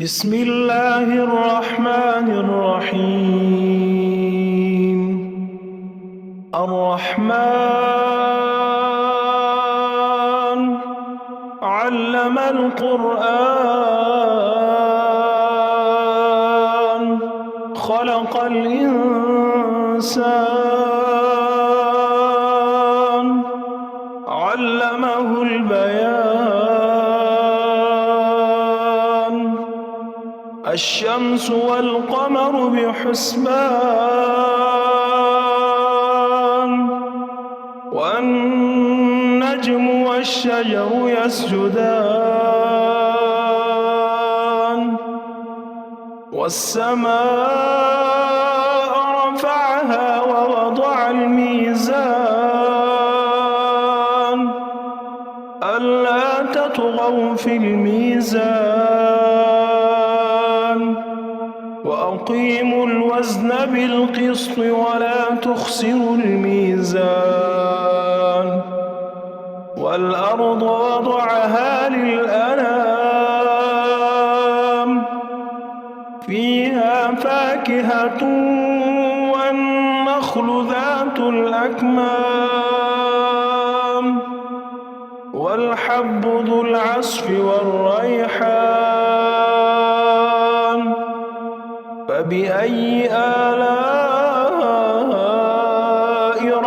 بسم الله الرحمن الرحيم. الرحمن علم القرآن خلق الإنسان علمه البيان. الشمس والقمر بحسبان والنجم والشجر يسجدان والسماء رفعها ووضع الميزان ألا تطغوا في الميزان وأقيموا الوزن بالقسط ولا تخسروا الميزان. والأرض وضعها للأنام فيها فاكهة والنخل ذات الأكمام والحب ذو العصف والريحان. فبأي آلاء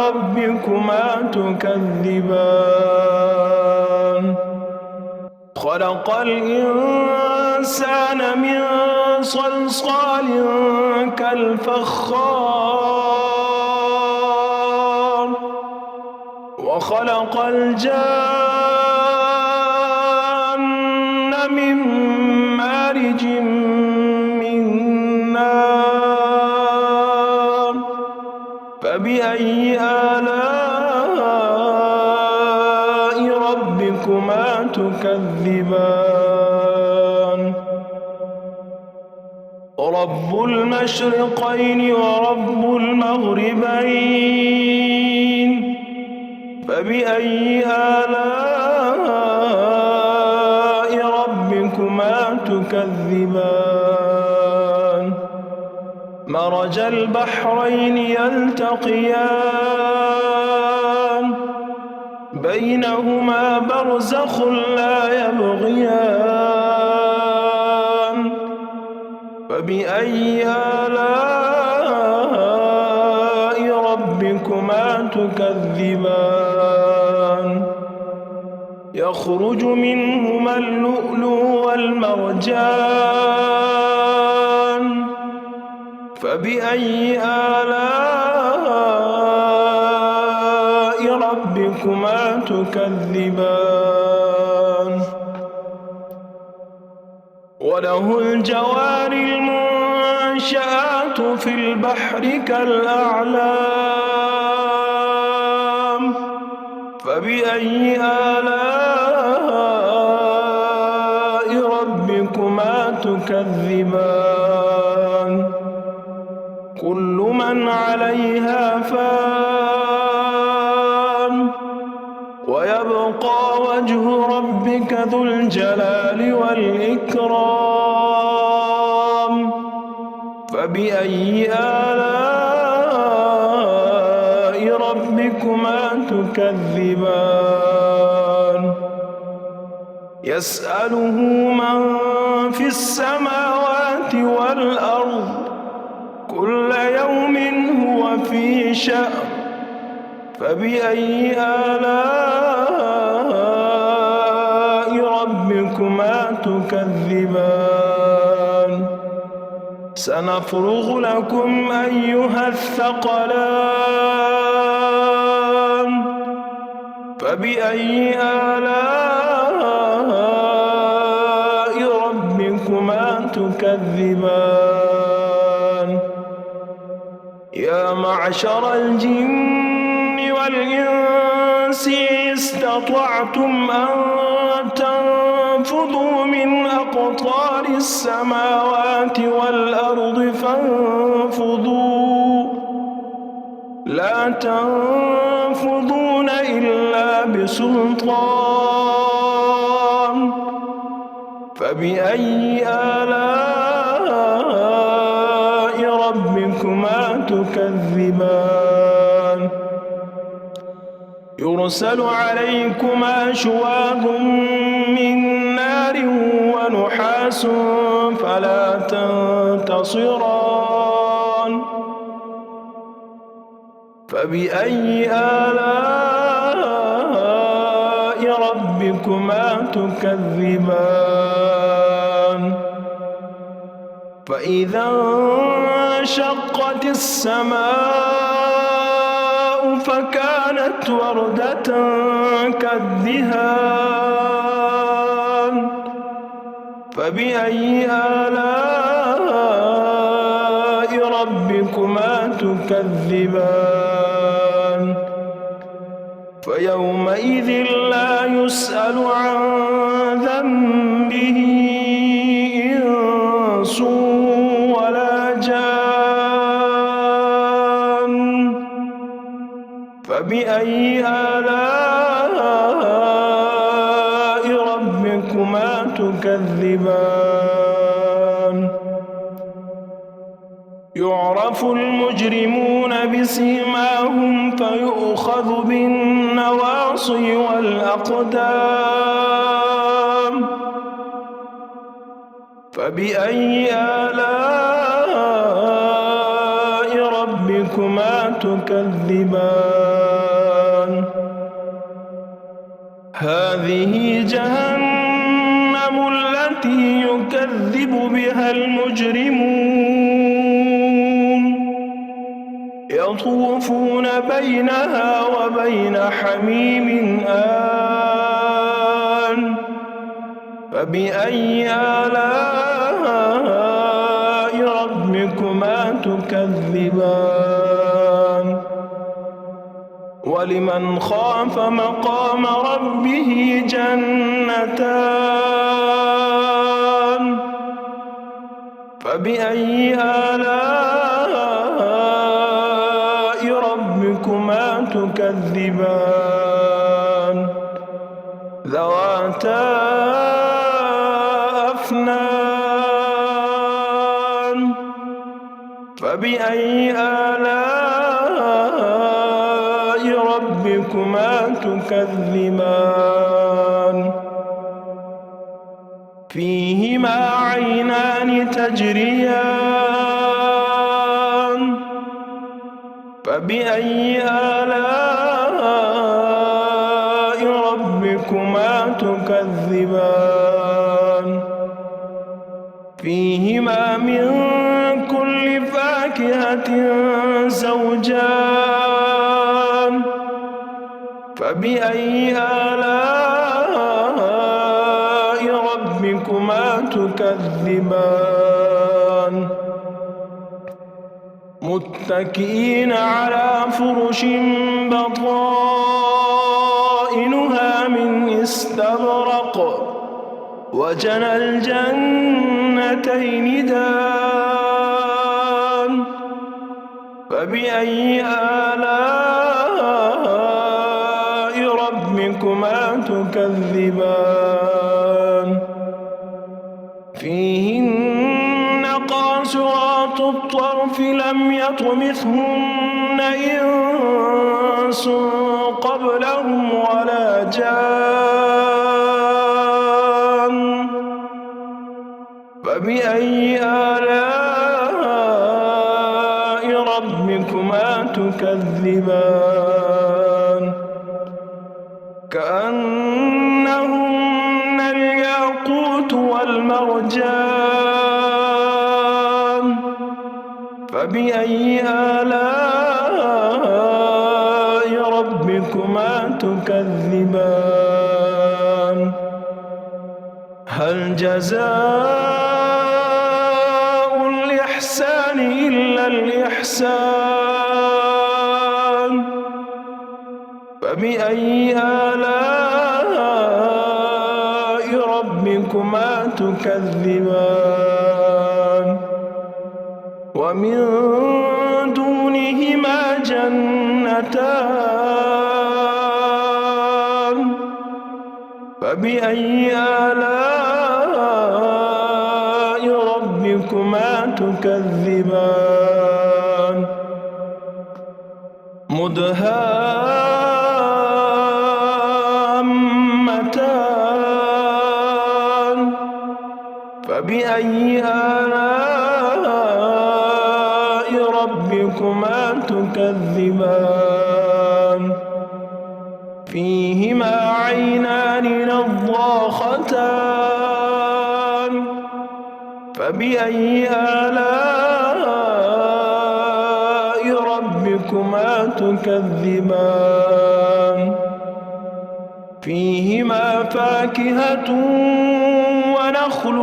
ربكما تكذبان؟ خلق الإنسان من صلصال كالفخار وخلق الجان من مارج من نار. فبأي آلاء ربكما تكذبان؟ رب المشرقين ورب المغربين. فبأي آلاء ربكما تكذبان؟ مرج البحرين يلتقيان بينهما برزخ لا يبغيان. فبأي آلاء ربكما تكذبان؟ يخرج منهما اللؤلؤ والمرجان. فبأي آلاء ربكما تكذبان؟ وله الجوار المنشآت في البحر كالأعلام. فبأي آلاء ربكما تكذبان؟ كل من عليها فان ويبقى وجه ربك ذو الجلال والإكرام. فبأي آلاء ربكما تكذبان؟ يسأله من في السماوات والأرض كل يوم هو في شأن. فبأي آلاء ربكما تكذبان؟ سنفرغ لكم أيها الثقلان. فبأي آلاء ربكما تكذبان؟ يا معشر الجن والإنس استطعتم أن تنفذوا من أقطار السماوات والأرض فانفذوا لا تنفذون إلا بسلطان. فبأي آلاء تكذبان يرسل عليكما شواظ من نار ونحاس فلا تنتصران فبأي آلاء ربكما تكذبان فإذا انشقت السماء فكانت وردة كالدهان فبأي آلاء ربكما تكذبان فيومئذ لا يسأل عن ذنبه إنس ولا جان فبأي آلاء ربكما تكذبان يعرف المجرمون بسيماهم فيؤخذ بالنواصي والأقدام فبأي آلاء ربكما تكذبان هذه جهنم التي يكذب بها المجرمون يطوفون بينها وبين حميم آن فبأي آلاء ربكما تكذبان ولمن خاف مقام ربه جنتان فبأي آلاء ربكما تكذبان ذواتا أفنان فبأي آلاء ربكما تكذبان فيهما عينان تجريان فبأي آلاء ربكما تكذبان فيهما من كل فاكهة زوجان فبأي آلاء ربكما تكذبان متكئين على فرش بطائنها من استبرق وجنى الجنتين دان فبأي آلاء ربكما تكذبان فيهن قاصرات الطرف لم يطمثهن إنس قبلهم ولا جان فبأي آلاء ربكما تكذبان كأنهن الياقوت والمرجان فبأي آلاء ربكما تكذبان هل جزاء الإحسان إلا الإحسان فبأي آلاء ربكما تكذبان ومن دونهما جنتان فبأي آلاء ربكما تكذبان مدهامتان فبأي آلاء ربكما تكذبان فيهما عينان نضاختان فبأي آلاء ربكما تكذبان فيهما فاكهة ونخل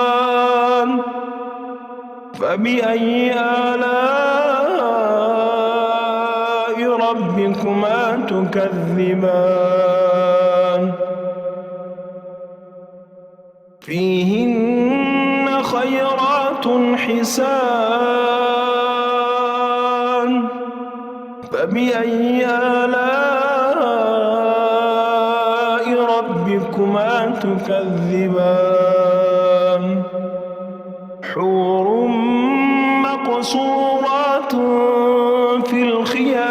ورمان فبأي آلاء ربكما تكذبان فيهن خيرات حسان فبأي آلاء ربكما تكذبان حور مقصورات في الخيام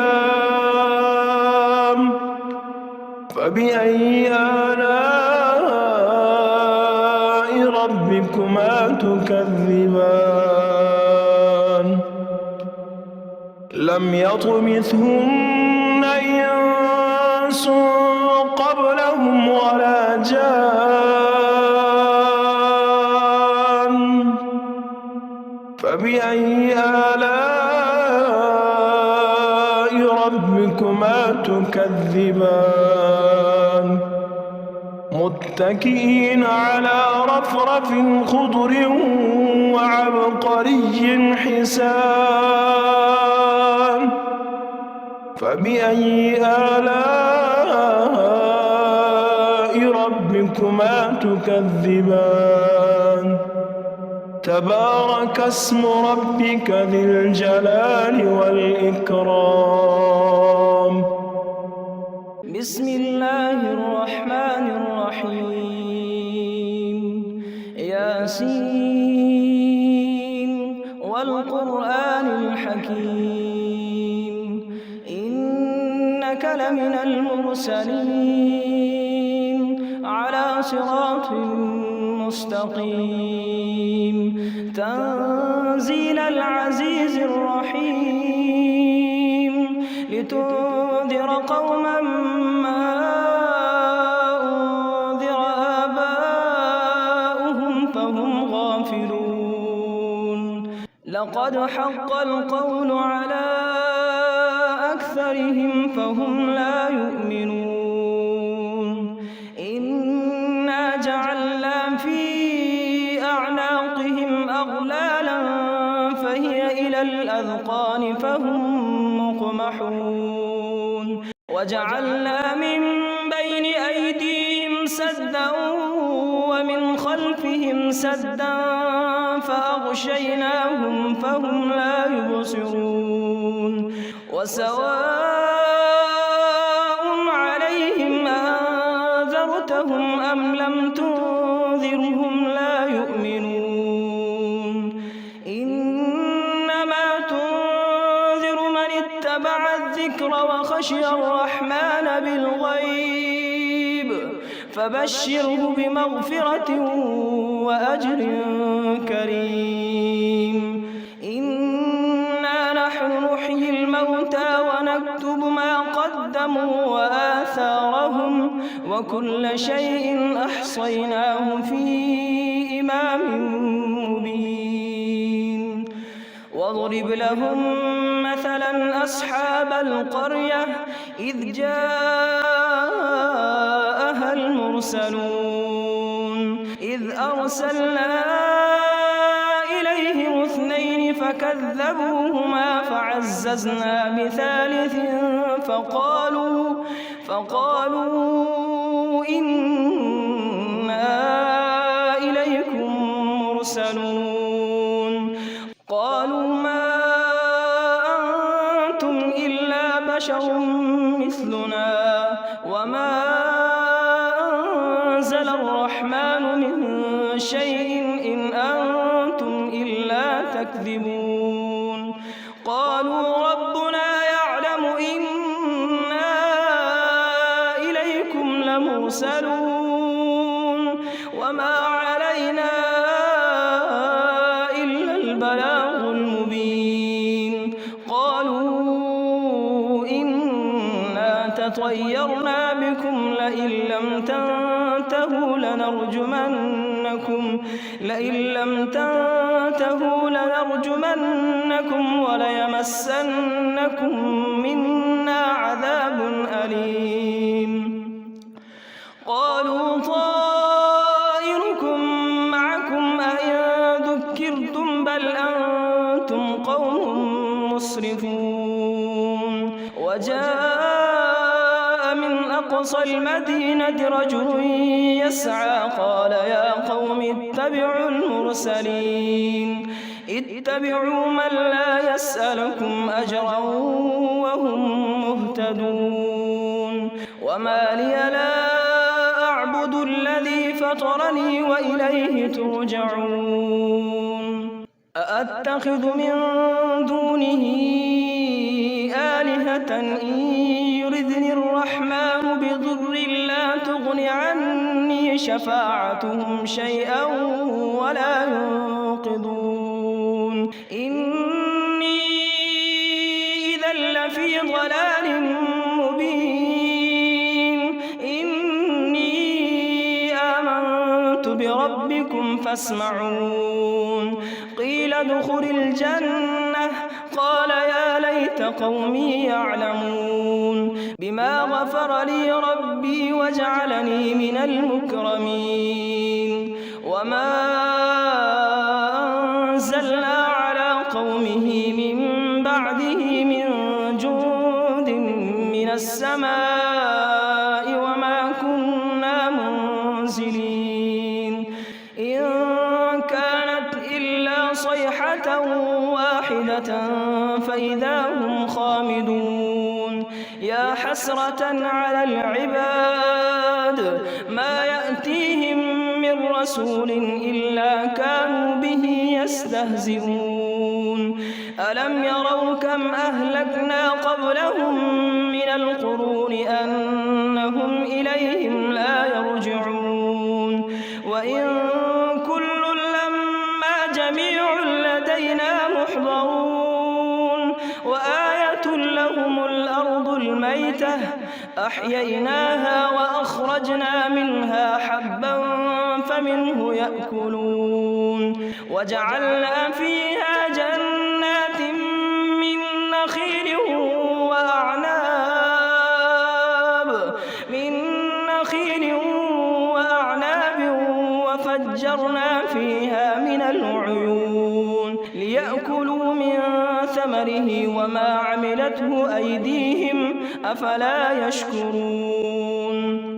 فبأي آلاء ربكما تكذبان لم يطمثهن إنس قبلهم ولا جان فبأي آلاء ربكما تكذبان متكئين على رفرف خضر وعبقري حسان فبأي آلاء ربكما تكذبان تبارك اسم ربك ذي الجلال والإكرام بسم الله الرحمن الرحيم ياسين والقرآن الحكيم إنك لمن المرسلين على صراط مستقيم تنزيل العزيز الرحيم لتنذر قوما ما أنذر آباؤهم فهم غافلون لقد حق القول على أكثرهم فهم لا يؤمنون إنا جعلنا في أعناقهم أغلالا فهي إلى الأذقان فهم مقمحون وجعلنا من بين أيديهم سدا ومن خلفهم سدا فأغشيناهم فهم لا يبصرون وسواء عليهم أنذرتهم أم لم تنذرهم لا يؤمنون إنما تنذر من اتبع الذكر وخشي الرحمن بالغيب فبشره بمغفرة وأجر كريم إنا نحن نحيي الموتى ونكتب ما قدموا وآثارهم وكل شيء أحصيناه في إمام مبين واضرب لهم مثلا أصحاب القرية إذ جاءها المرسلون إذ أرسلنا إليهم اثنين فكذبوهما فعززنا بثالث فقالوا إنا إليكم مرسلون قالوا ما أنتم إلا بشر مثلنا وما أنزل الرحمن من شيء إن أنتم إلا تكذبون وما علينا إلا البلاغ المبين. قالوا إنا تطيرنا بكم لئن لم تنتهوا لنرجمنكم وليمسنكم منا عذاب أليم. قالوا طائركم معكم أئن ذكرتم بل أنتم قوم مسرفون. وجاء من أقصى المدينة رجل يسعى قال يا قوم اتبعوا المرسلين اتبعوا من لا يسألكم أجرا وهم مهتدون. وما لي لا أعبد الذي فطرني وإليه ترجعون. أأتخذ من دونه آلهة إن يردني الرحمن بضر لا تغن عني شفاعتهم شيئا ولا ينقذون. إني إذا لفي ضلال مبين. إني آمنت بربكم فاسمعون. قيل ادخل الجنة قال يا ليت قومي يعلمون بما غفر لي ربي وجعلني من المكرمين. وما أنزلنا على قومه من بعده من جند من السماء وما كنا منزلين. إن كانت إلا صيحة واحدة فإذا هم خامدون. يا حسرة على العباد ما يأتيهم من رسول إلا كانوا به يستهزئون. ألم يروا كم أهلكنا قبلهم من القرون أنهم إليهم لا يرجعون. وإن كل لما جميع لدينا محضرون. وآية لهم الأرض الميتة أحييناها وأخرجنا منها حبا فمنه يأكلون. وجعلنا فيها جنات من نخيل وأعناب وفجرنا فيها من العيون ليأكلوا من ثمره وما عملته أيديهم أفلا يشكرون.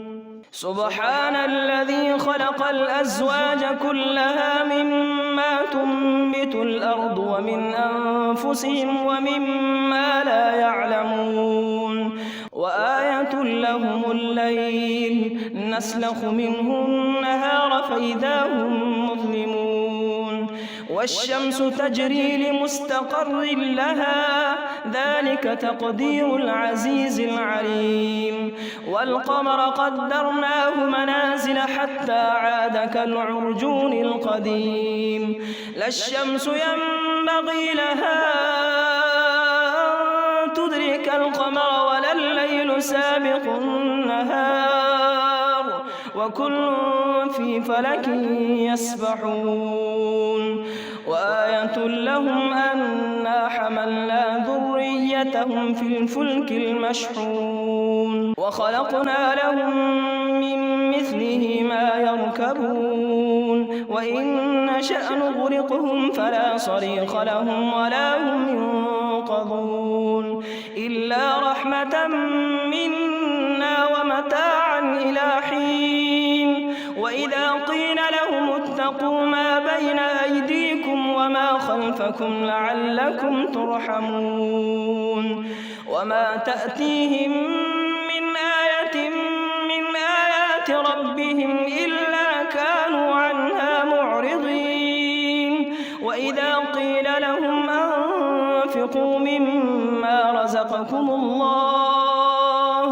سبحان الذي خلق الأزواج كلها مما تنبت الأرض ومن أنفسهم ومما لا يعلمون. وآية لهم الليل نسلخ منه النهار فإذا هم مظلمون. والشمس تجري لمستقر لها ذلك تقدير العزيز العليم. والقمر قدرناه منازل حتى عاد كالعرجون القديم. لا الشمس ينبغي لها أن تدرك القمر ولا الليل سابق النهار وكل في فلك يسبحون. وآية لهم أنا حملنا ذريتهم في الفلك المشحون وخلقنا لهم من مثله ما يركبون. وإن نشأ نغرقهم فلا صريخ لهم ولا هم ينقذون إلا رحمة منا ومتاعا إلى حين. وإذا قيل لهم اتقوا ما بين أيديكم وما خلفكم لعلكم ترحمون. وما تأتيهم من آية من آيات ربهم إلا كانوا عنها معرضين. وإذا قيل لهم أنفقوا مما رزقكم الله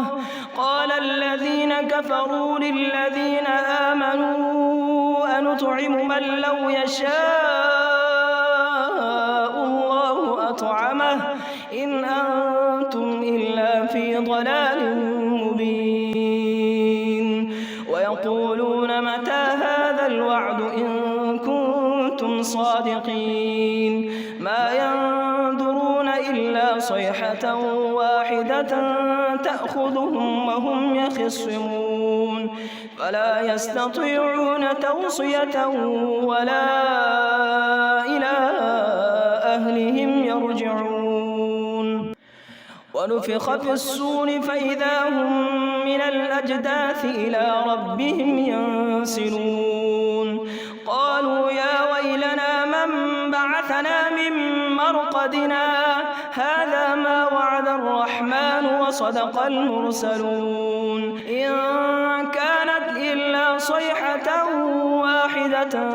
قال الذين كفروا للذين آمنوا نطعم من لو يشاء الله أطعمه إن أنتم إلا في ضلال مبين ويقولون متى هذا الوعد إن كنتم صادقين ما ينظرون إلا صيحة واحدة تأخذهم وهم يخصمون فلا يستطيعون توصية ولا إلى أهلهم يرجعون ونفخ في الصور فإذا هم من الأجداث إلى ربهم ينسلون قالوا يا ويلنا من بعثنا من مرقدنا هذا ما وعد الرحمن وصدق المرسلون إن كانت إلا صيحة واحدة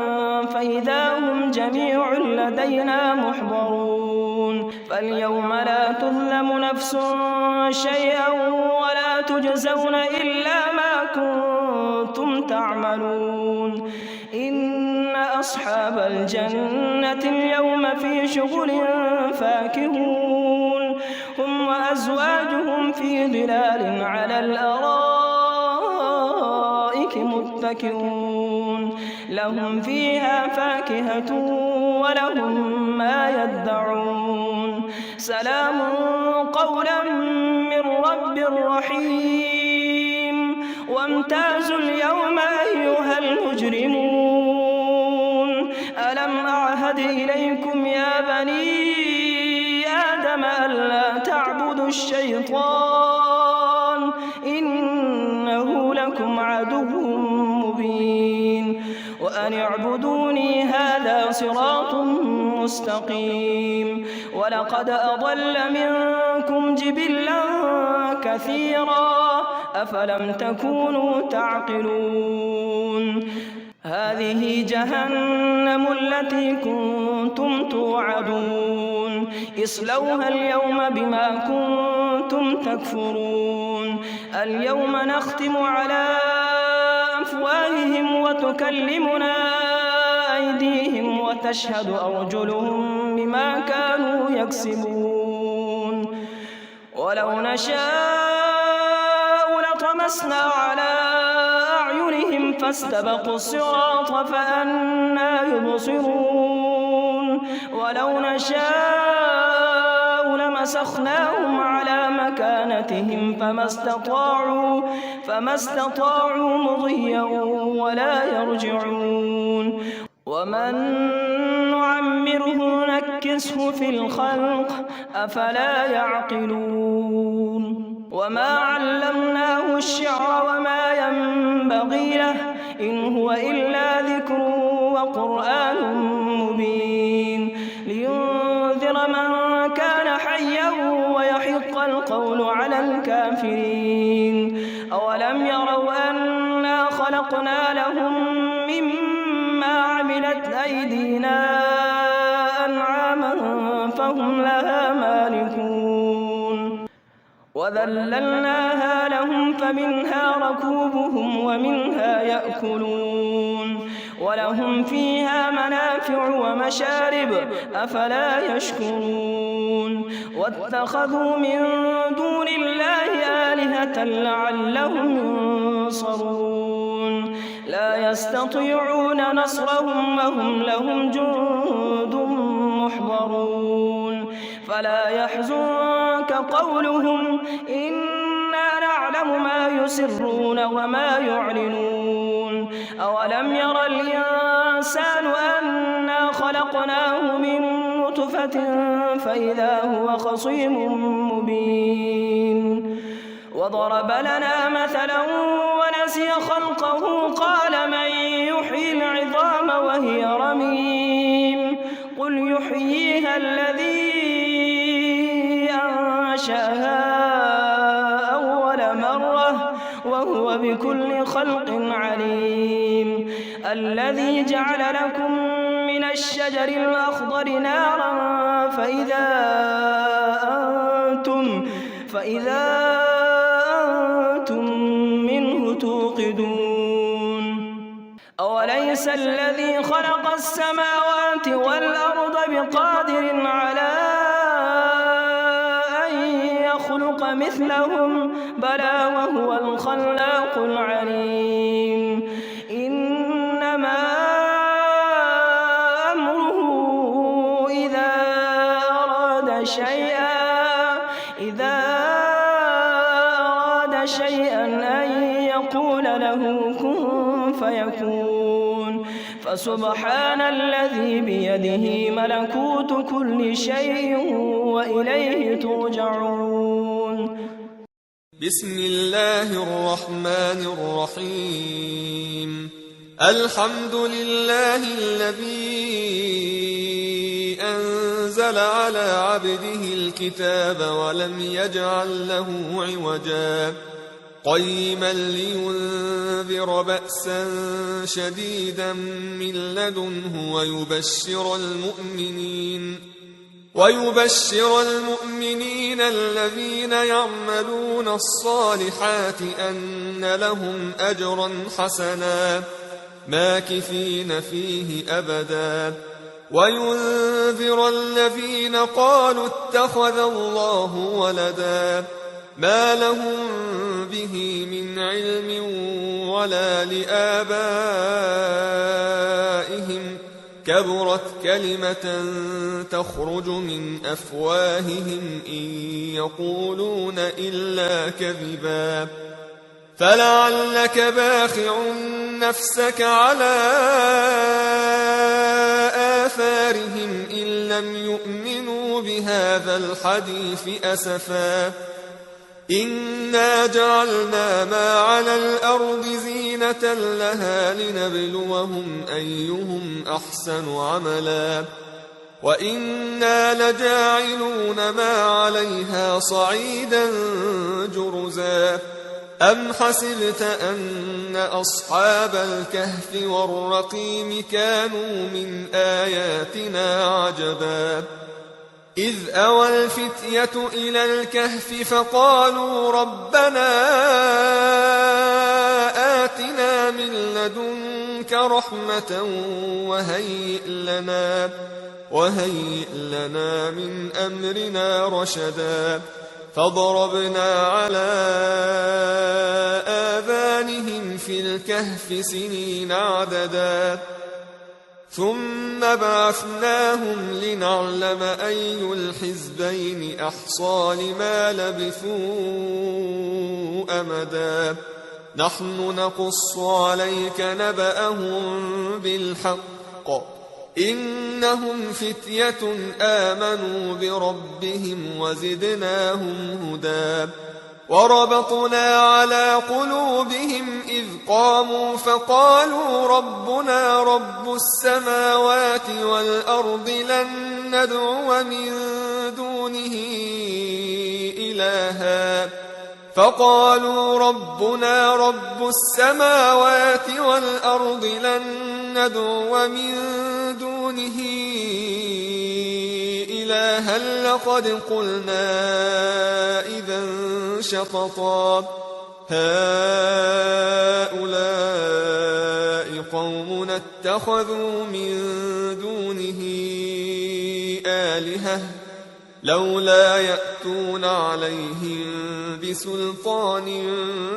فإذا هم جميع لدينا محضرون فاليوم لا تظلم نفس شيئا ولا تجزون إلا ما كنتم تعملون إن أصحاب الجنة اليوم في شغل فاكهون هم وأزواجهم في ظلال على الأرائك متكئون لهم فيها فاكهة ولهم ما يدعون سلام قولا من رب رحيم وامتازوا اليوم أيها المجرمون ألم أعهد إليكم يا بني آدم ألا تعبدوا الشيطان إنه لكم عدو مبين وأن اعبدوني هذا صراط مستقيم ولقد أضل منكم جبلا كثيرا أفلم تكونوا تعقلون هذه جهنم التي كنتم توعدون اصلوها اليوم بما كنتم تكفرون اليوم نختم على أفواههم وتكلمنا أيديهم وتشهد أرجلهم بما كانوا يكسبون ولو نشاء لطمسنا على أعينهم فاستبقوا الصراط فأنى يبصرون ولو نشاء لمسخناهم على مكانتهم فما استطاعوا مضيا ولا يرجعون ومن نعمره نكسه في الخلق أفلا يعقلون وما علمناه الشعر وما ينبغي له إن هو إلا ذكر وقرآن مبين لينذر من كان حيا ويحق القول على الكافرين أولم يروا أنا خلقنا لهم مما عملت أيدينا أنعاما فهم لها مالكون وذللناها لهم فمنها ركوبهم ومنها يأكلون ولهم فيها منافع ومشارب أفلا يشكرون واتخذوا من دون الله آلهة لعلهم ينصرون لا يستطيعون نصرهم وهم لهم جند محضرون فلا يحزنك قولهم إنا نعلم ما يسرون وما يعلنون أولم ير الإنسان أنا خلقناه من نطفة فإذا هو خصيم مبين وضرب لنا مثلا ونسي خلقه قال من يحيي العظام وهي رميم قل يحييها الذي أنشأها أول مرة وهو بكل خلق عليم الذي جعل لكم من الشجر الأخضر نارا فإذا أنتم منه توقدون أوليس الذي خلق السماوات والأرض بقادر على أن يخلق مثلهم بلى وهو الخلاق العليم إنما أمره إذا أراد شيئا أن يقول له كن فيكون فسبحان الذي بيده ملكوت كل شيء وإليه ترجعون. بسم الله الرحمن الرحيم. الحمد لله الذي أنزل على عبده الكتاب ولم يجعل له عوجا قيما لينذر بأسا شديدا من لدنه ويبشر المؤمنين الذين يعملون الصالحات أن لهم أجرا حسنا ماكثين فيه أبدا وينذر الذين قالوا اتخذ الله ولدا ما لهم به من علم ولا لآبائهم كبرت كلمة تخرج من أفواههم إن يقولون إلا كذبا فلعلك باخع نفسك على آثارهم إن لم يؤمنوا بهذا الحديث أسفا إنا جعلنا ما على الأرض زينة لها لنبلوهم أيهم أحسن عملا وإنا لجاعلون ما عليها صعيدا جرزا أم حسبت أن أصحاب الكهف والرقيم كانوا من آياتنا عجبا إذ أوى الفتية إلى الكهف فقالوا ربنا آتنا من لدنك رحمة وهيئ لنا من أمرنا رشدا فضربنا على آذانهم في الكهف سنين عددا ثم بعثناهم لنعلم أي الحزبين أحصى لما لبثوا أمدا نحن نقص عليك نبأهم بالحق إنهم فتية آمنوا بربهم وزدناهم هدى وربطنا على قلوبهم إذ قاموا فقالوا ربنا رب السماوات والأرض لن ندعو من دونه إلها لقد قلنا إذا شططا هؤلاء قومنا اتخذوا من دونه آلهة لولا يأتون عليهم بسلطان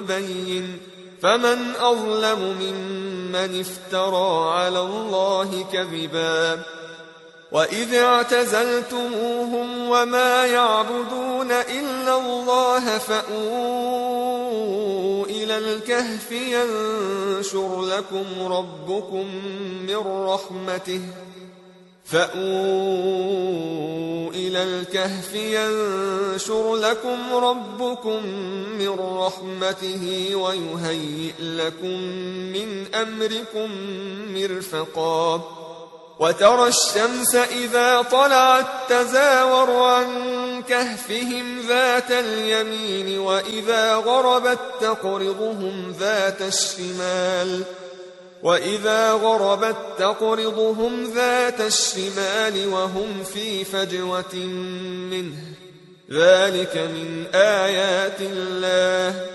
بين فمن أظلم ممن افترى على الله كذبا وإذ اعتزلتموهم وما يعبدون إلا الله فأووا إلى الكهف ينشر لكم ربكم من رحمته ويهيئ لكم من أمركم مرفقا وترى الشمس إذا طلعت تزاور عن كهفهم ذات اليمين وإذا غربت تقرضهم ذات الشمال وهم في فجوة منه ذلك من آيات الله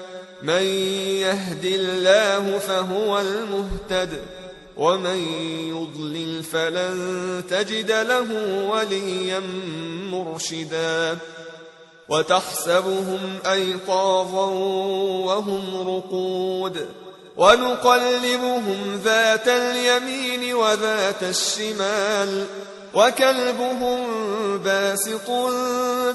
من يهد الله فهو المهتد ومن يضلل فلن تجد له وليا مرشدا وتحسبهم أيقاظا وهم رقود ونقلبهم ذات اليمين وذات الشمال وكلبهم باسط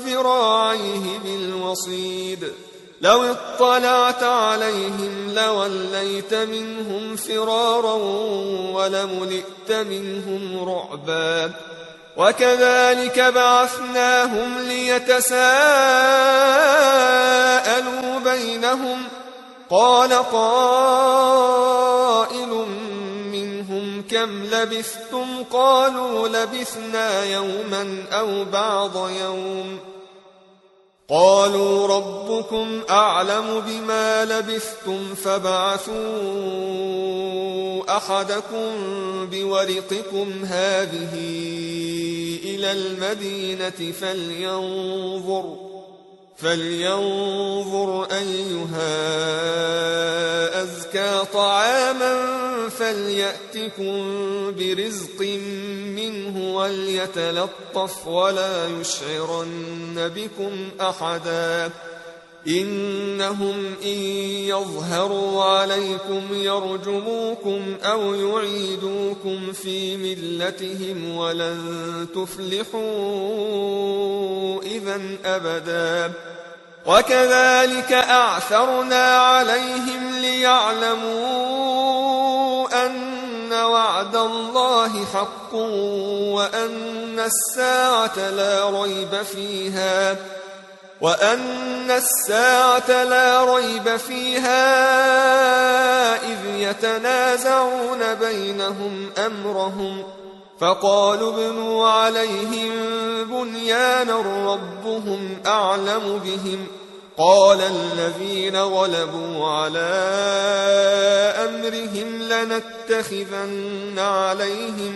ذراعيه بالوصيد لو اطلعت عليهم لوليت منهم فرارا ولملئت منهم رعبا وكذلك بعثناهم ليتساءلوا بينهم قال قائل منهم كم لبثتم قالوا لبثنا يوما أو بعض يوم قالوا ربكم أعلم بما لبثتم فابعثوا أحدكم بورقكم هذه إلى المدينة فلينظر أيها أزكى طعاما فليأتكم برزق منه وليتلطف ولا يشعرن بكم أحدا إنهم إن يظهروا عليكم يرجموكم أو يعيدوكم في ملتهم ولن تفلحوا إذن أبدا وكذلك أعثرنا عليهم ليعلموا أن وعد الله حق وأن الساعة لا ريب فيها إذ يتنازعون بينهم أمرهم فقالوا ابنوا عليهم بنيانا ربهم أعلم بهم قال الذين غلبوا على أمرهم لنتخذن عليهم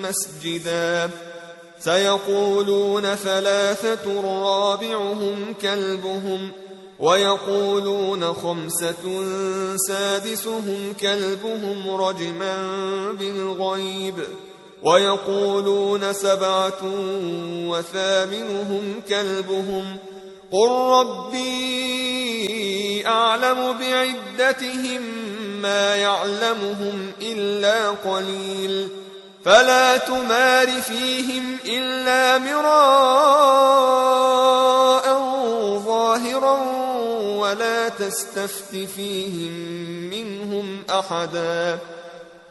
مسجدا سيقولون ثلاثة رابعهم كلبهم ويقولون خمسة سادسهم كلبهم رجما بالغيب ويقولون سبعة وثامنهم كلبهم قل ربي أعلم بعدتهم ما يعلمهم إلا قليل فلا تمار فيهم إلا مراء ظاهرا ولا تستفت فيهم منهم أحدا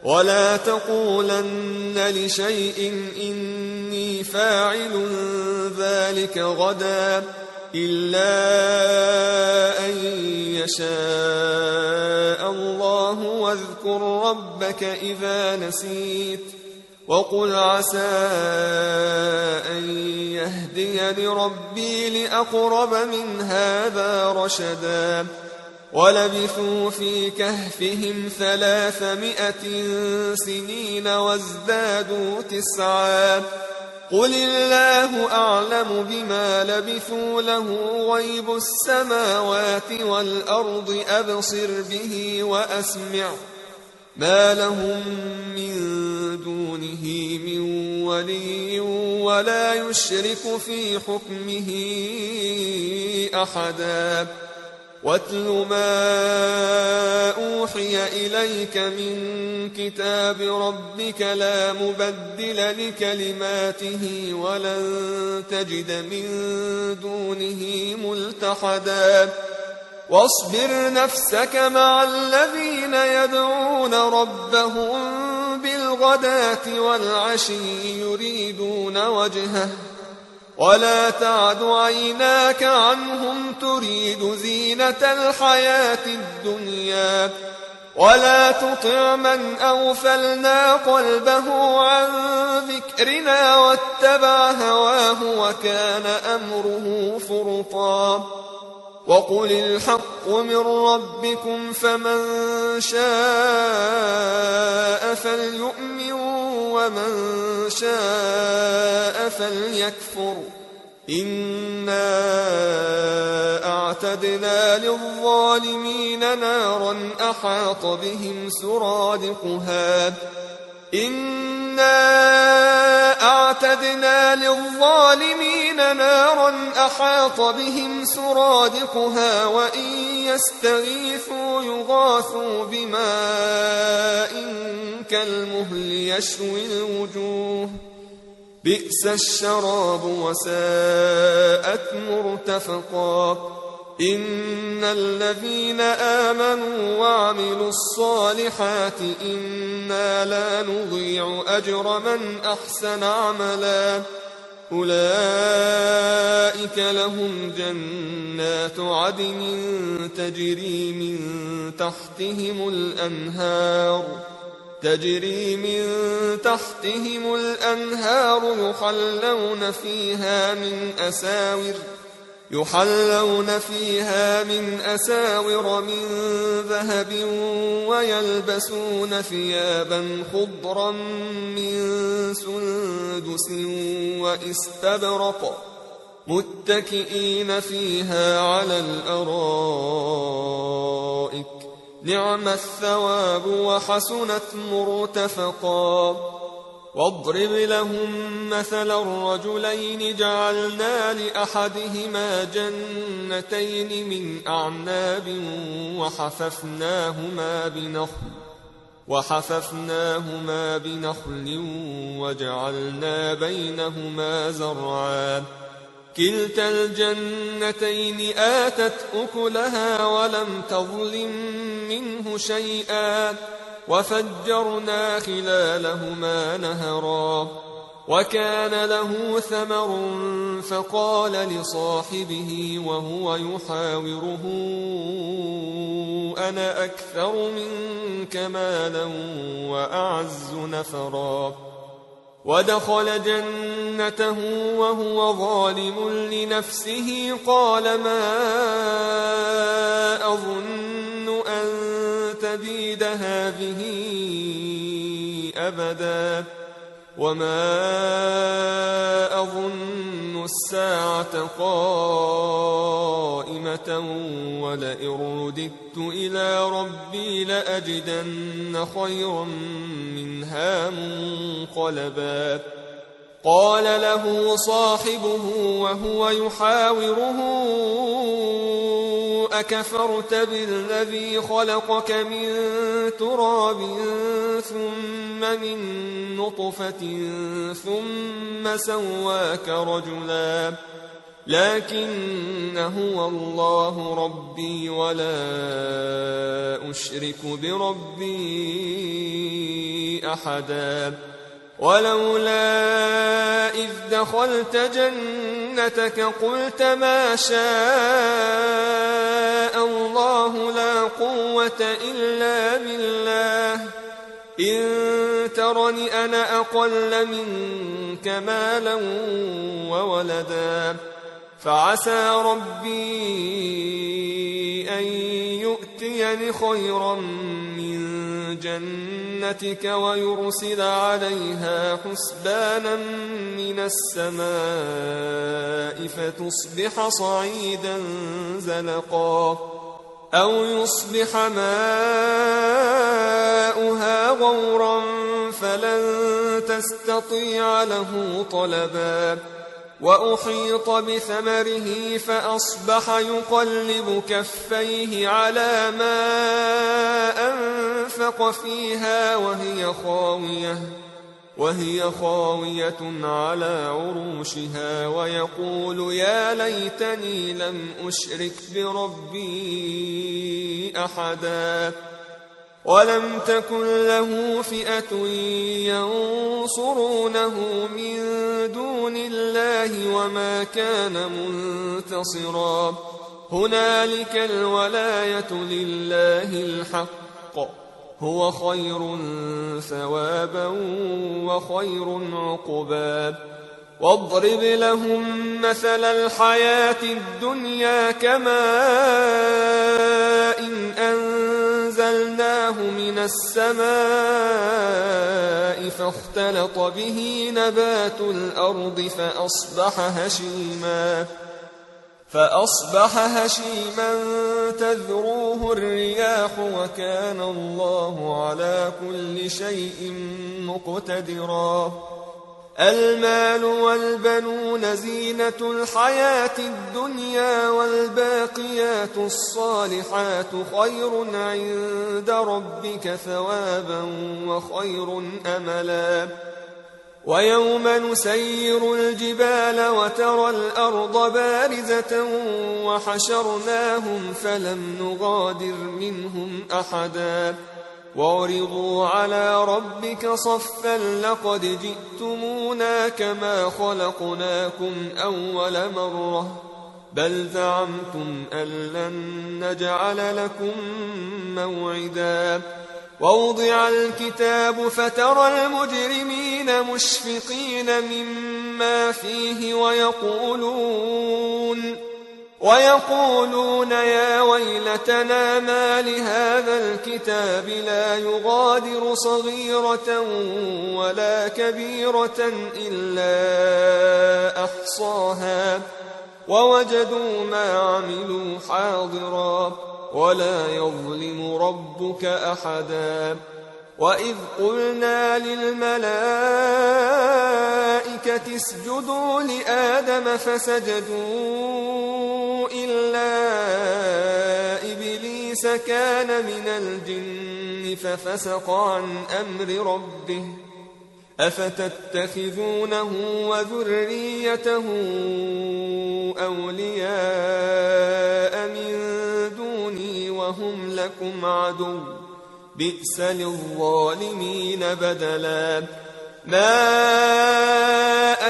ولا تقولن لشيء إني فاعل ذلك غدا إلا أن يشاء الله واذكر ربك إذا نسيت وقل عسى أن يهديني ربي لأقرب من هذا رشدا ولبثوا في كهفهم 300 سنين وازدادوا 9 قل الله أعلم بما لبثوا له غيب السماوات والأرض أبصر به وأسمع ما لهم من دونه من ولي ولا يشرك في حكمه أحدا واتل ما أوحي إليك من كتاب ربك لا مبدل لكلماته ولن تجد من دونه ملتحدا واصبر نفسك مع الذين يدعون ربهم بالغداة والعشي يريدون وجهه ولا تعد عيناك عنهم تريد زينة الحياة الدنيا ولا تطع من أغفلنا قلبه عن ذكرنا واتبع هواه وكان أمره فرطا وقل الحق من ربكم فمن شاء فليؤمن ومن شاء فليكفر إنا أعتدنا للظالمين نارا أحاط بهم سرادقها إنا أعتدنا للظالمين نارا أحاط بهم سرادقها وإن يستغيثوا يغاثوا بماء كالمهل يشوي الوجوه بئس الشراب وساءت مرتفقا إن الذين آمنوا وعملوا الصالحات إنا لا نضيع أجر من أحسن عملا أولئك لهم جنات عدن تجري من تحتهم الأنهار يحلون فيها من أساور من ذهب ويلبسون ثيابا خضرا من سندس واستبرق متكئين فيها على الأرائك نعم الثواب وحسنت مرتفقا واضرب لهم مثل الرجلين جعلنا لأحدهما جنتين من أعناب وحففناهما بنخل وجعلنا بينهما زرعا كلتا الجنتين آتت أكلها ولم تظلم منه شيئا وفجرنا خلالهما نهرا وكان له ثمر فقال لصاحبه وهو يحاوره أنا أكثر منك مالا وأعز نفرا ودخل جنته وهو ظالم لنفسه قال ما أظن أن تبيد هذه أبدا وما أظن الساعة قائمة ولئن رددت إلى ربي لأجدن خيرا منها منقلبا قال له صاحبه وهو يحاوره أكفرت بالذي خلقك من تراب ثم من نطفة ثم سواك رجلا لكن هو الله ربي ولا أشرك بربي أحدا ولولا إذ دخلت جنتك قلت ما شاء الله لا قوة إلا بالله إن ترني أنا أقل منك مالا وولدا فعسى ربي أن يؤتيني خيرا من جنتك ويرسل عليها حسبانا من السماء فتصبح صعيدا زلقا أو يصبح ماؤها غورا فلن تستطيع له طلبا وأحيط بثمره فأصبح يقلب كفيه على ما أنفق فيها وهي خاوية على عروشها ويقول يا ليتني لم أشرك بربي أحدا ولم تكن له فئة ينصرونه من دون الله وما كان منتصرا هنالك الولاية لله الحق هو خير ثوابا وخير عقبا واضرب لهم مثل الحياة الدنيا كماء إن أنزلناه من السماء فاختلط به نبات الأرض فأصبح هشيما تذروه الرياح وكان الله على كل شيء مقتدرا المال والبنون زينة الحياة الدنيا والباقيات الصالحات خير عند ربك ثوابا وخير أملا ويوم نسير الجبال وترى الأرض بارزة وحشرناهم فلم نغادر منهم أحدا وعرضوا على ربك صفا لقد جئتمونا كما خلقناكم أول مرة بل زعمتم أن لن نجعل لكم موعدا ووضع الكتاب فترى المجرمين مشفقين مما فيه ويقولون يا ويلتنا ما لهذا الكتاب لا يغادر صغيرة ولا كبيرة إلا أحصاها ووجدوا ما عملوا حاضرا ولا يظلم ربك أحدا وإذ قلنا للملائكة اسجدوا لآدم فسجدوا إلا إبليس كان من الجن ففسق عن أمر ربه أفتتخذونه وذريته أولياء من دوني وهم لكم عدو بئس للظالمين بدلا ما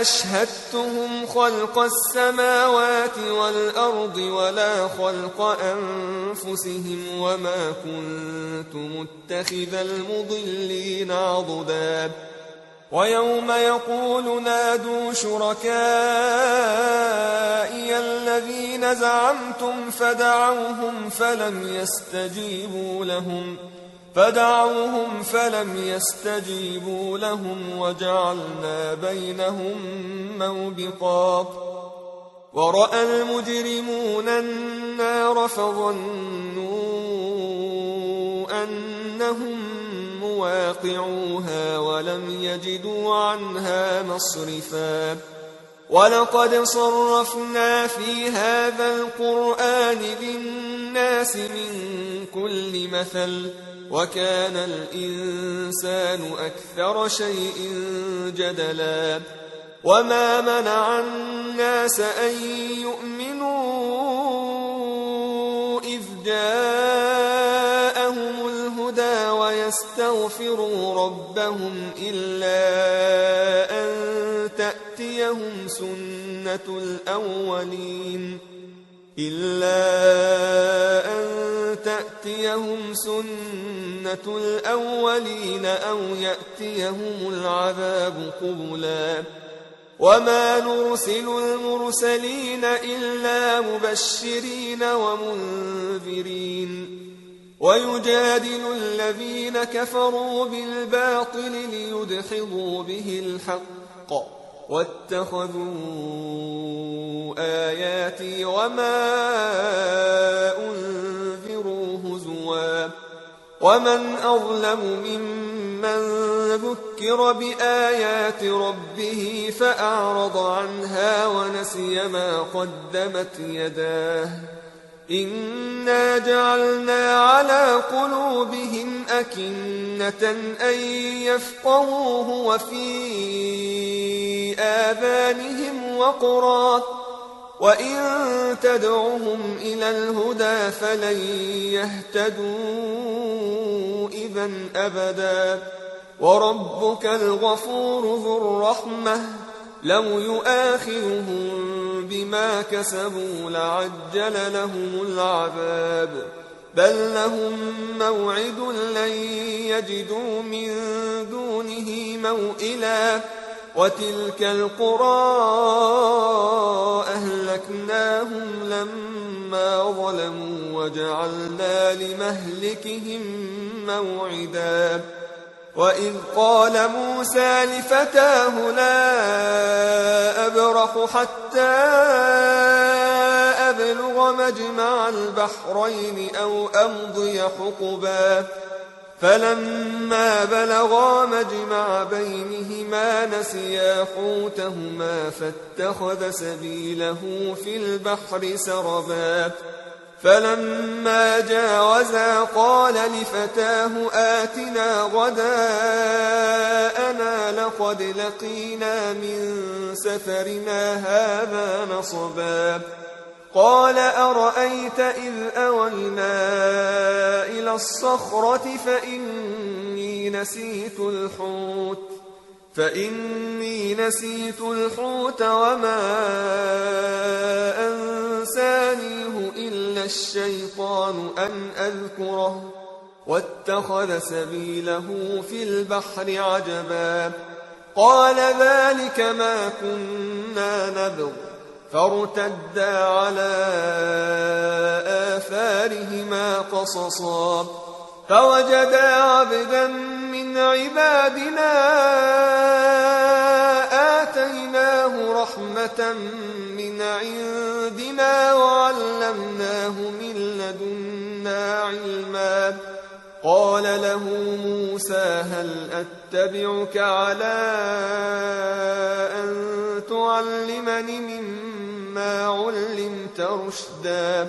أشهدتهم خلق السماوات والأرض ولا خلق أنفسهم وما كنت متخذ المضلين عضدا ويوم يقول نادوا شركائي الذين زعمتم فدعوهم فلم يستجيبوا لهم وجعلنا بينهم موبقا ورأى المجرمون النار فظنوا أنهم مواقعوها ولم يجدوا عنها مصرفا ولقد صرفنا في هذا القرآن للناس من كل مثل وكان الإنسان أكثر شيء جدلا وما منع الناس أن يؤمنوا إذ جاءهم الهدى ويستغفروا ربهم إلا أن تأتيهم سنة الأولين أو يأتيهم العذاب قبلا وما نرسل المرسلين إلا مبشرين ومنذرين ويجادل الذين كفروا بالباطل ليدحضوا به الحق واتخذوا آياتي وما أنذروا هزوا ومن أظلم ممن ذكر بآيات ربه فأعرض عنها ونسي ما قدمت يداه إنا جعلنا على قلوبهم أكنة أن يفقهوه وفي آذانهم وقرا وإن تدعهم إلى الهدى فلن يهتدوا إذن أبدا وربك الغفور ذو الرحمة لو يؤاخذهم بما كسبوا لعجل لهم العذاب بل لهم موعد لن يجدوا من دونه موئلا وتلك القرى أهلكناهم لما ظلموا وجعلنا لمهلكهم موعدا وإذ قال موسى لفتاه لا أبرح حتى أبلغ مجمع البحرين أو أمضي حقبا فلما بلغا مجمع بينهما نسيا حوتهما فاتخذ سبيله في البحر سربا فلما جاوزا قال لفتاه آتنا غداءنا لقد لقينا من سفرنا هذا نصبا قال أرأيت إذ أوينا إلى الصخرة فإني نسيت الحوت وما أنسانيه إلا الشيطان أن أذكره واتخذ سبيله في البحر عجبا قال ذلك ما كنا نبغ فارتدا على آثارهما قصصا فوجدا عبدا من عبادنا آتيناه رحمة من عندنا وعلمناه من لدنا علما قال له موسى هل أتبعك على أن تعلمني مما علمت رشدا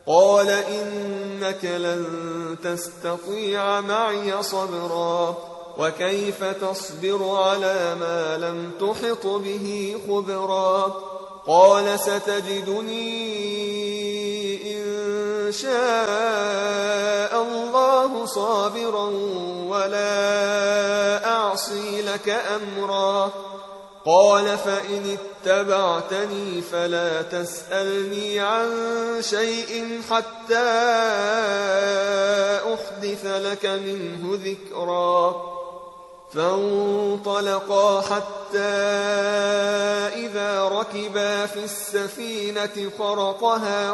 قال إنك لن تستطيع معي صبرا وكيف تصبر على ما لم تحط به خبرا قال ستجدني إن شاء الله صابرا ولا أعصي لك أمرا قال فإن اتبعتني فلا تسألني عن شيء حتى أحدث لك منه ذكرا فانطلقا حتى إذا ركبا في السفينة خرقها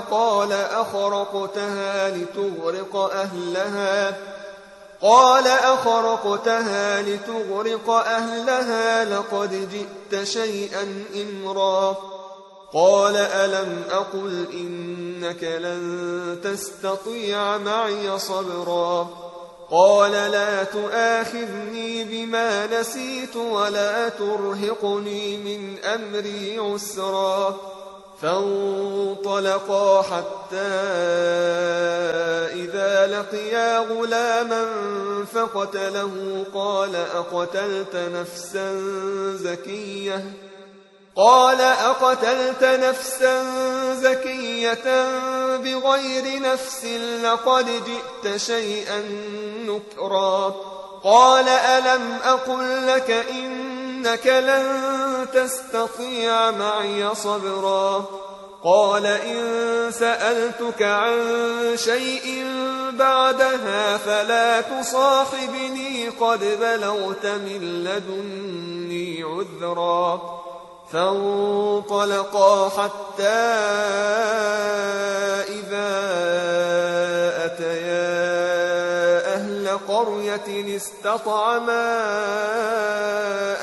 قال أخرقتها لتغرق أهلها لقد جئت شيئا إمرا قال ألم أقل إنك لن تستطيع معي صبرا قال لا تؤاخذني بما نسيت ولا ترهقني من أمري عسرا فانطلقا حتى إذا لقيا غلاما فقتله قال أقتلت نفسا زكية بغير نفس لقد جئت شيئا نكرا قال ألم أقل لك إنك لن تستطيع معي صبرا قال إن سألتك عن شيء بعدها فلا تصاحبني قد بلغت من لدني عذرا فانطلقا حتى إذا أتيا أهل قرية استطعما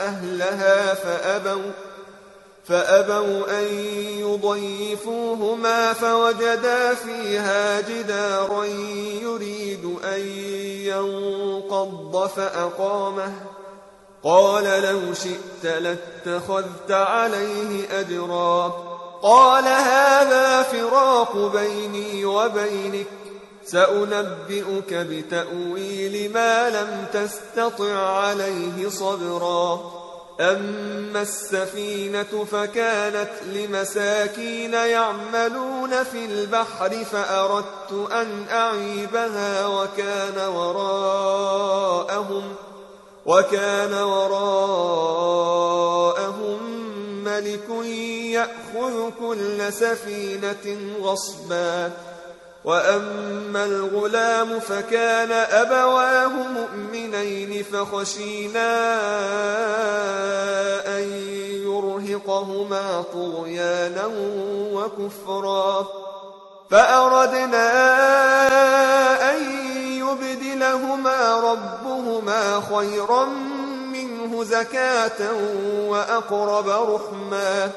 أهلها فأبوا أن يضيفوهما فوجدا فيها جدارا يريد أن ينقض فأقامه قال لو شئت لاتخذت عليه أجرا قال هذا فراق بيني وبينك سأنبئك بتأويل ما لم تستطع عليه صبرا أما السفينة فكانت لمساكين يعملون في البحر فأردت أن أعيبها وكان وراءهم ملك يأخذ كل سفينة غصبا وأما الغلام فكان أبواه مؤمنين فخشينا أن يرهقهما طغيانا وكفرا فأردنا أن يبدلهما لهما ربهما خيرا منه زكاة وأقرب رحما.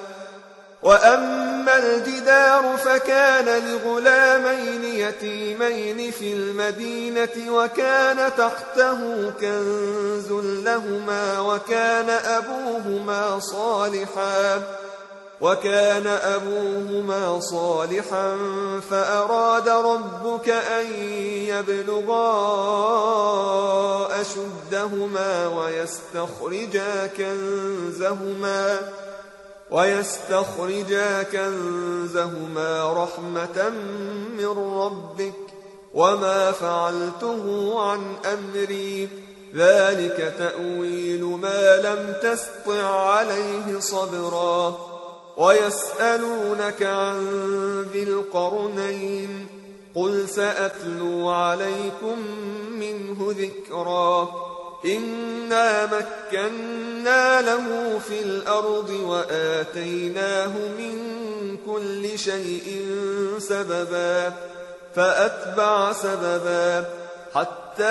وأما الجدار فكان لغلامين يتيمين في المدينة وكان تحته كنز لهما وكان أبوهما صالحا فأراد ربك أن يبلغا أشدهما ويستخرجا كنزهما رحمة من ربك وما فعلته عن أمري ذلك تأويل ما لم تسطع عليه صبرا. ويسألونك عن ذي القرنين قل سأتلو عليكم منه ذكرا. إنا مكنا له في الأرض وآتيناه من كل شيء سببا فأتبع سببا حتى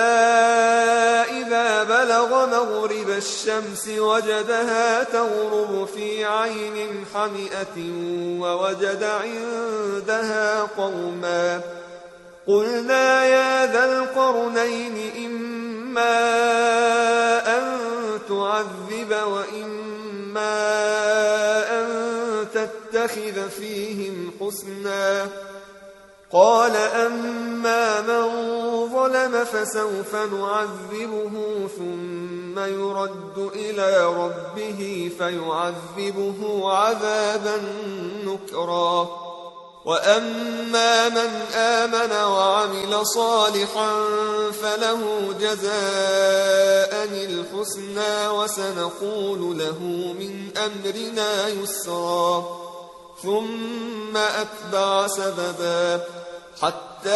إذا بلغ مغرب الشمس وجدها تغرب في عين حمئة ووجد عندها قوما قلنا يا ذا القرنين إما أن تعذب وإما أن تتخذ فيهم حسنا. قال أما من ظلم فسوف نعذبه ثم يرد إلى ربه فيعذبه عذابا نكرا. وأما من آمن وعمل صالحا فله جزاء الحسنى وسنقول له من أمرنا يسرا. ثم أتبع سببا حتى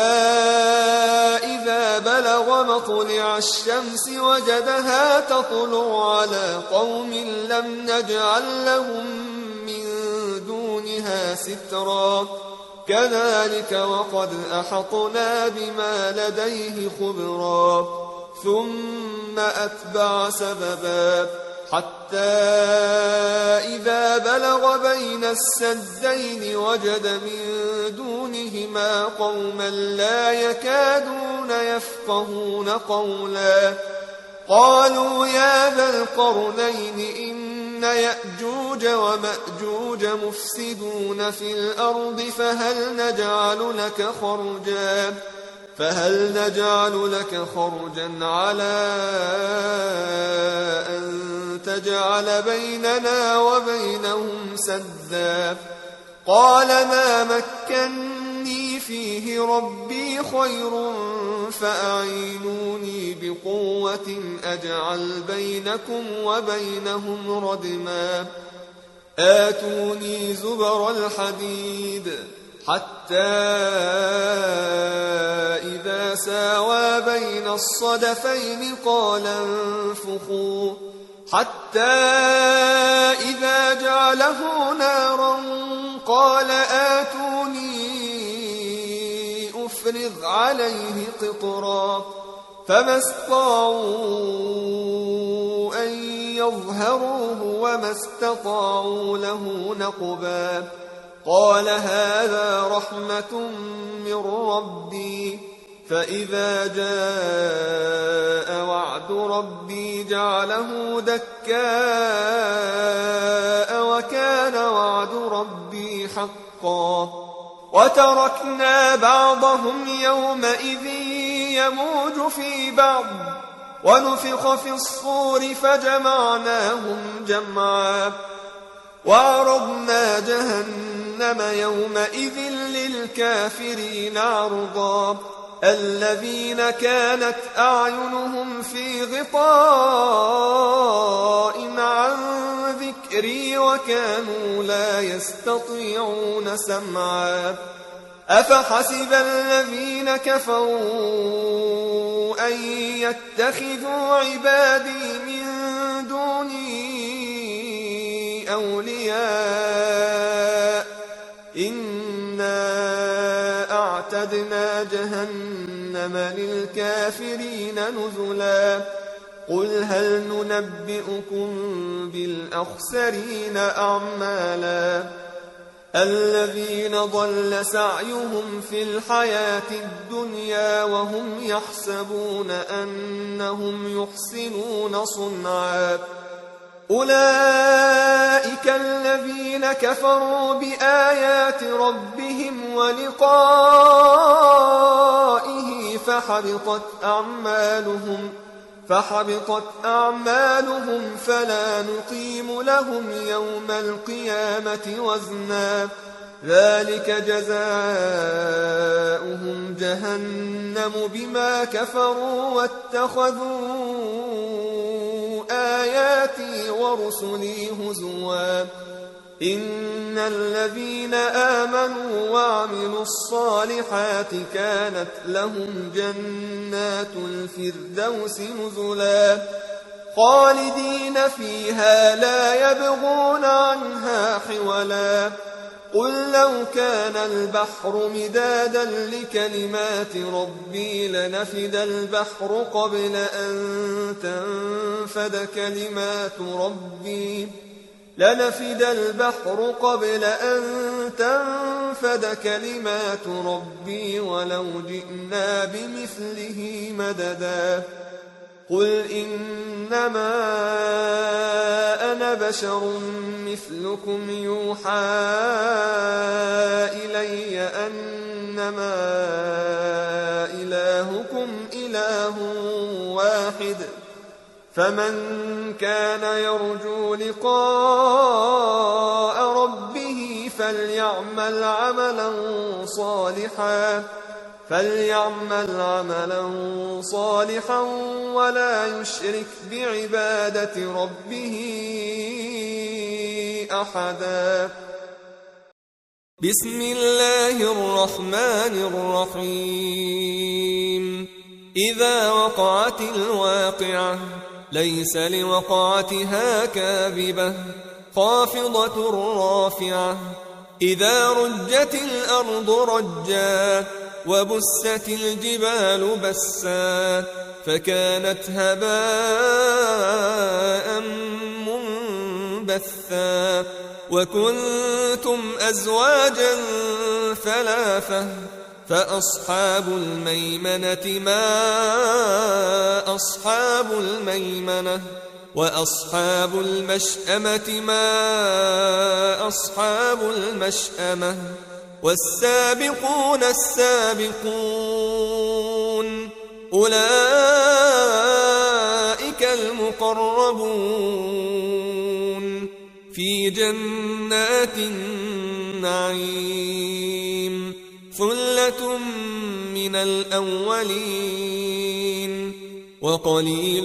إذا بلغ مطلع الشمس وجدها تطلع على قوم لم نجعل لهم من دونها سترا. كذلك وقد أحطنا بما لديه خبرا. ثم أتبع سببا حتى إذا بلغ بين السدين وجد من دونهما قوما لا يكادون يفقهون قولا. قالوا يا ذا القرنين إن يأجوج ومأجوج مفسدون في الأرض فهل نجعل لك خرجا على أن تجعل بيننا وبينهم سدا. قال ما مكني فيه ربي خير فأعينوني بقوة أجعل بينكم وبينهم ردما. آتوني زبر الحديد حتى إذا ساوى بين الصدفين قال انفخوا حتى إذا جعله نارا قال آتوني أفرغ عليه قطرا. فما استطاعوا أن يظهروه وما استطاعوا له نقبا. قال هذا رحمة من ربي فإذا جاء وعد ربي جعله دكاء وكان وعد ربي حقا. وتركنا بعضهم يومئذ يموج في بعض ونفخ في الصور فجمعناهم جمعا. وعرضنا جهنم يومئذ للكافرين عرضا. الذين كانت أعينهم في غطاء عن ذكري وكانوا لا يستطيعون سمعا. أفحسب الذين كفروا أن يتخذوا عبادي من دوني أولياء إنا أعتدنا جهنم جهنم للكافرين نزلا قل هل ننبئكم بالأخسرين أعمالا الذين ضل سعيهم في الحياة الدنيا وهم يحسبون أنهم يحسنون صنعا أولئك الذين كفروا بآيات ربهم ولقائه فحبطت أعمالهم فلا نقيم لهم يوم القيامة وزنا ذلك جزاؤهم جهنم بما كفروا واتخذوا آياتي ورسلي هزوا إن الذين آمنوا وعملوا الصالحات كانت لهم جنات الفردوس نزلا خالدين فيها لا يبغون عنها حولا قل لو كان البحر مدادا لكلمات ربي لنفد البحر قبل أن تنفد كلمات ربي ولو جئنا بمثله مددا قل إنما أنا بشر مثلكم يوحى إلي أنما إلهكم إله واحد فمن كان يرجو لقاء ربه فليعمل عملا صالحا ولا يشرك بعبادة ربه أحدا بسم الله الرحمن الرحيم إذا وقعت الواقعة ليس لوقعتها كاذبة خافضة رافعة إذا رجت الأرض رجا وبست الجبال بسا فكانت هباء منبثا وكنتم أزواجا ثلاثة فأصحاب الميمنة ما أصحاب الميمنة وأصحاب المشأمة ما أصحاب المشأمة والسابقون السابقون أولئك المقربون في جنات النعيم ثلة من الأولين وقليل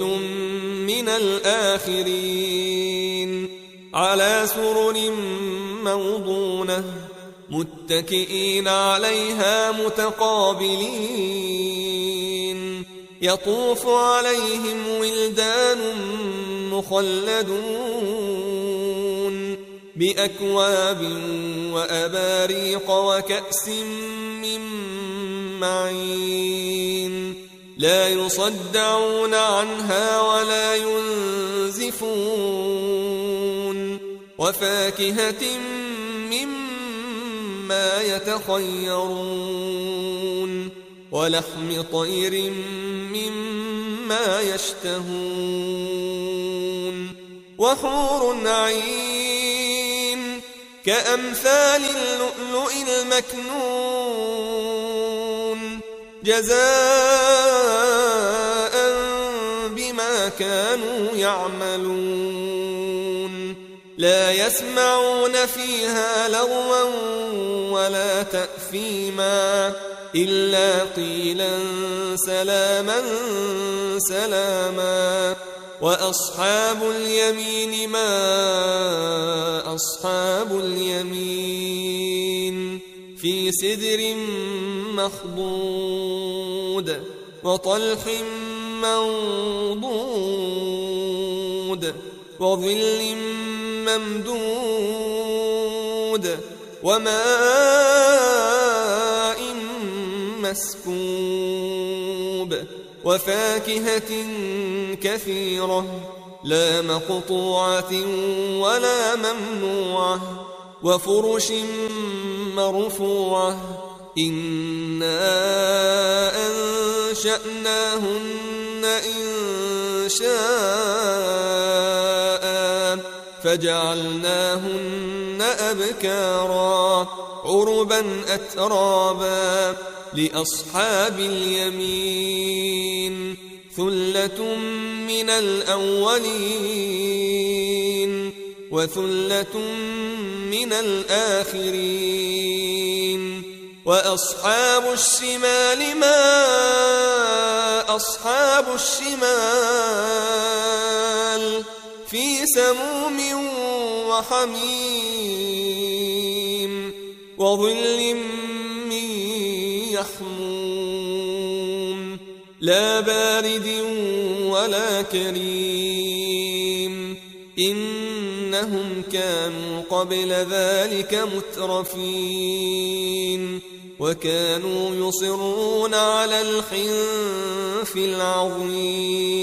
من الآخرين على سرر موضونة متكئين عليها متقابلين يطوف عليهم ولدان مخلدون بأكواب وأباريق وكأس من معين لا يصدعون عنها ولا ينزفون وفاكهة مما يتخيرون ولحم طير مما يشتهون وحور عين كأمثال اللؤلؤ المكنون جزاء بما كانوا يعملون لا يسمعون فيها لغوا ولا تأثيما إلا قيلا سلاما سلاما وأصحاب اليمين ما أصحاب اليمين في سدر مخضود وطلح منضود وظل ممدود وماء مسكوب وفاكهة كثيرة لا مقطوعة ولا ممنوعة وفرش مرفوعة إنا أنشأناهن إنشاء فجعلناهن أبكارا عربا أترابا لأصحاب اليمين ثلة من الأولين وثلة من الآخرين وأصحاب الشمال ما أصحاب الشمال في سموم وحميم وظل من يحموم لا بارد ولا كريم إنهم كانوا قبل ذلك مترفين وكانوا يصرون على الحنث العظيم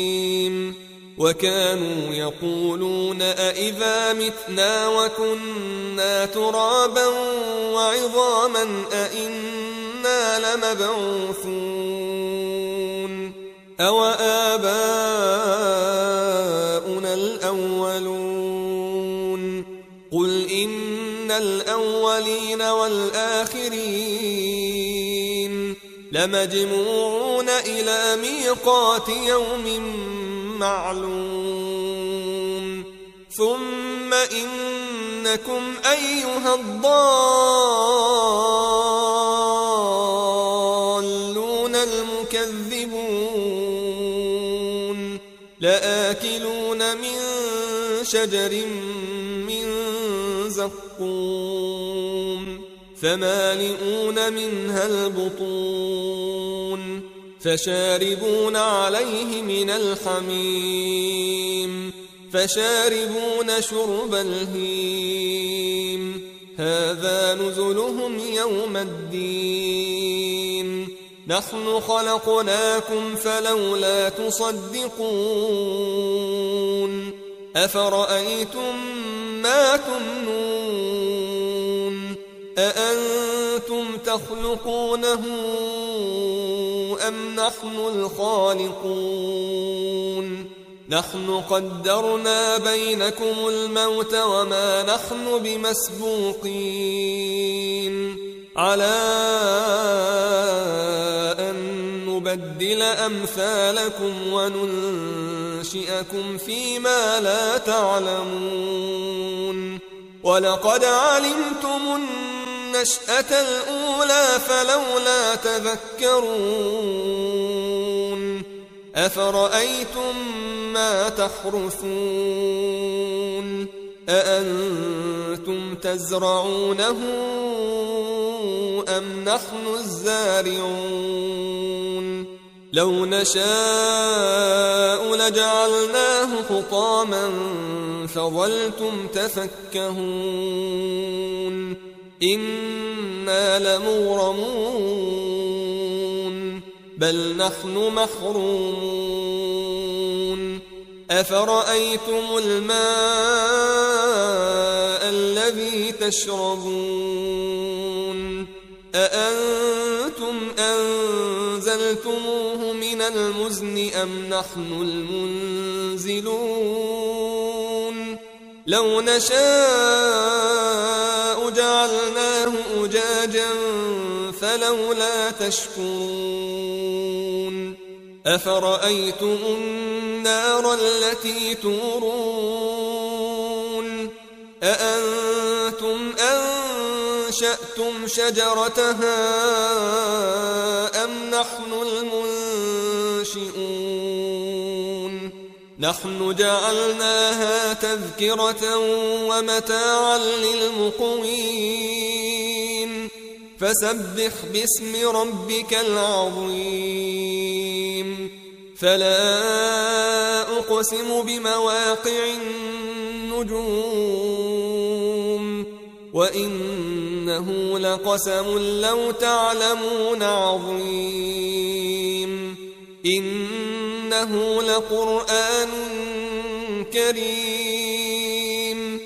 وكانوا يقولون أئذا متنا وكنا ترابا وعظاما أئنا لمبعوثون أو آباؤنا الأولون قل إن الأولين والآخرين لمجموعون إلى ميقات يوم معلوم ثم إنكم أيها الضالون المكذبون لآكلون من شجر من زقوم فمالئون منها البطون فشاربون عليه من الحميم فشاربون شرب الهيم هذا نزلهم يوم الدين نحن خلقناكم فلولا تصدقون أفرأيتم ما تمنون أأنتم تخلقونه أم نحن الخالقون نحن قدرنا بينكم الموت وما نحن بمسبوقين على أن نبدل أمثالكم وننشئكم فيما لا تعلمون ولقد علمتم النشأة الأولى فلولا تذكرون أفرأيتم ما تحرثون أأنتم تزرعونه أم نحن الزارعون لو نشاء لجعلناه حطاما فظلتم تفكهون إنا لمغرمون بل نحن محرومون أفرأيتم الماء الذي تشربون أأنتم أنزلتموه من المزن أم نحن المنزلون لو نشاء جعلناه أجاجا فلولا تشكرون أفرأيتم النار التي تورون أأنتم أنشأتم شجرتها أم نحن المنشئون نحن جعلناها تذكرة ومتاعا للمقوين فسبح باسم ربك العظيم فلا أقسم بمواقع النجوم وإنه لقسم لو تعلمون عظيم إنه لقرآن كريم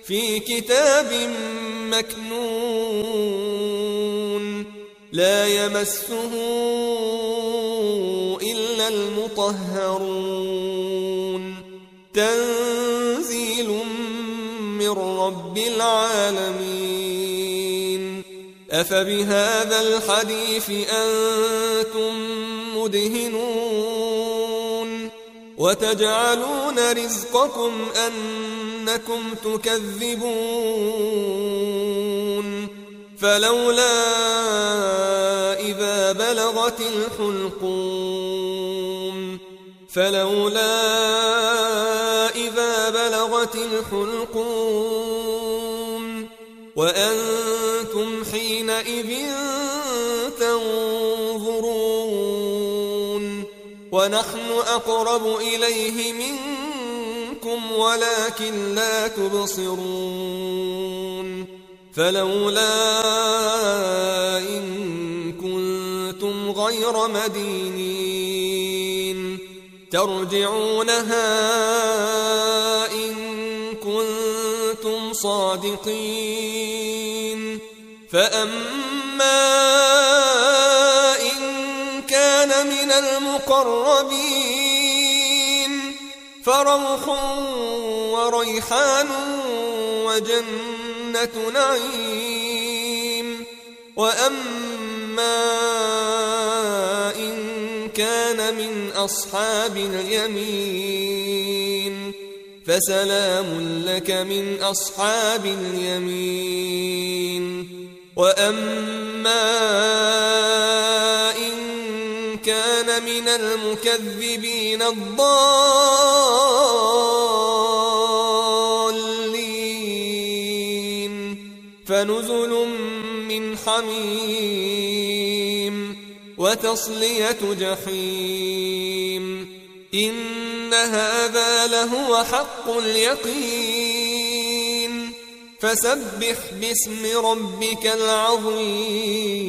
في كتاب مكنون لا يمسه إلا المطهرون تنزيل من رب العالمين أفبهذا الحديث أنتم مدهنون وتجعلون رزقكم أنكم تكذبون فلولا إذا بلغت الحلقوم وأنتم حينئذ تنظرون ونحن أقرب إليه منكم ولكن لا تبصرون فلولا إن كنتم غير مدينين ترجعونها إن كنتم صادقين فأما إن كان من المقربين فروح وريحان وجنة نعيم وأما إن كان من أصحاب اليمين فسلام لك من أصحاب اليمين وأما إن كان من المكذبين الضالين فنزل من حميم وتصلية جحيم إن هذا لهو حق اليقين فسبح باسم ربك العظيم